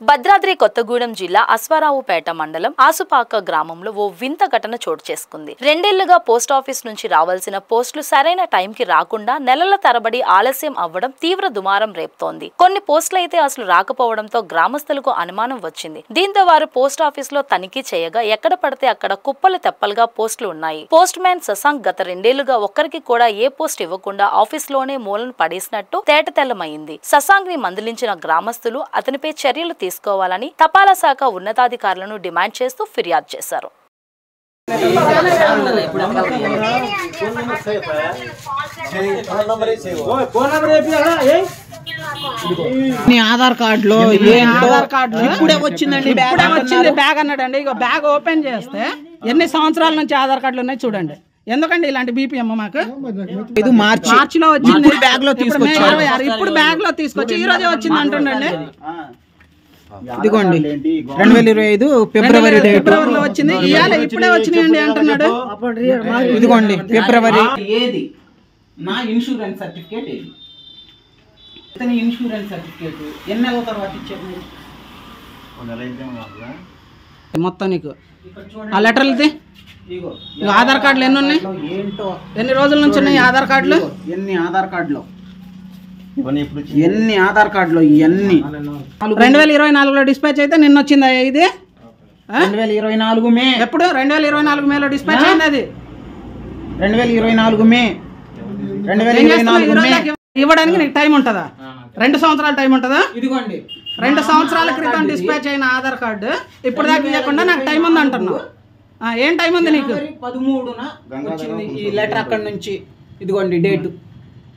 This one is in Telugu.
భద్రాద్రి కొత్తగూడెం జిల్లా అశ్వారావుపేట మండలం ఆసుపాక గ్రామంలో ఓ వింత ఘటన చోటు చేసుకుంది. రెండేళ్లుగా పోస్టాఫీస్ నుంచి రావాల్సిన పోస్టులు సరైన టైంకి రాకుండా నెలల తరబడి ఆలస్యం అవ్వడం తీవ్ర దుమారం రేపుతోంది. కొన్ని పోస్టులు అయితే అసలు రాకపోవడంతో గ్రామస్తులకు అనుమానం వచ్చింది. దీంతో వారు పోస్టాఫీస్ లో తనిఖీ చేయగా ఎక్కడ పడితే అక్కడ కుప్పలు తెప్పలుగా పోస్టులు ఉన్నాయి. పోస్ట్ మ్యాన్ శశాంక్ గత రెండేళ్లుగా ఒక్కరికి కూడా ఏ పోస్ట్ ఇవ్వకుండా ఆఫీస్ లోనే మూలను పడేసినట్టు తేటతెల్లమైంది. శశాంక్ ని మందలించిన గ్రామస్తులు అతనిపై చర్యలు తీసుకోవాలని తపాలా శాఖ ఉన్నతాధికారులను డిమాండ్ చేస్తూ ఫిర్యాదు చేశారు. ఆధార్ కార్డులో ఇప్పుడే వచ్చిందండి, బ్యాగ్ అన్నాడండి. ఇక బ్యాగ్ ఓపెన్ చేస్తే ఎన్ని సంవత్సరాల నుంచి ఆధార్ కార్డులు ఉన్నాయి చూడండి. ఎందుకండి ఇలాంటి బీపీఎం మాకు? ఇది మార్చిలో వచ్చింది, బ్యాగ్ లో తీసుకొచ్చి ఇప్పుడు బ్యాగ్ లో తీసుకొచ్చి ఈ రోజే వచ్చింది అంటుండండి. ఇదిగోండి 2025 ఫిబ్రవరి ఫిబ్రవరిలో వచ్చింది, ఇవాళ ఇప్పుడే వచ్చినాయండి అంటున్నాడు. ఇదిగోండి ఫిబ్రవరి. ఏది నా ఇన్సూరెన్స్ సర్టిఫికేట్, ఏది ఇతని ఇన్సూరెన్స్ సర్టిఫికేట్ ఎన్ని నెలల తర్వాత ఇచ్చారు మీరు? మొత్తం నీకు ఆ లెటర్లు ఆధార్ కార్డులు ఎన్ని ఉన్నాయి? ఎన్ని రోజుల నుంచి ఉన్నాయి ఆధార్ కార్డులు? ఎన్ని ఆధార్ కార్డులు ఇవన్నీ 2024లో డిస్పాచ్ అయితే నిన్న వచ్చిందా? ఇది 2024 మే. ఎప్పుడు? 2024 మేలో డిస్పాచ్ అయింది. అది 2024 మే. 2024 మే ఇవ్వడానికి నీకు టైం ఉంటుందా? 2 సంవత్సరాల టైం ఉంటుందా? ఇదిగోండి 2 సంవత్సరాల క్రితం డిస్పాచ్ అయిన ఆధార్ కార్డు ఇప్పుడు దాకా ఇవ్వకుండా నాకు టైం ఉంది అంటున్నావు. ఏం టైం ఉంది నీకు? 13న వచ్చింది ఈ లెటర్ అక్కడ నుంచి. ఇదిగోండి డేటు.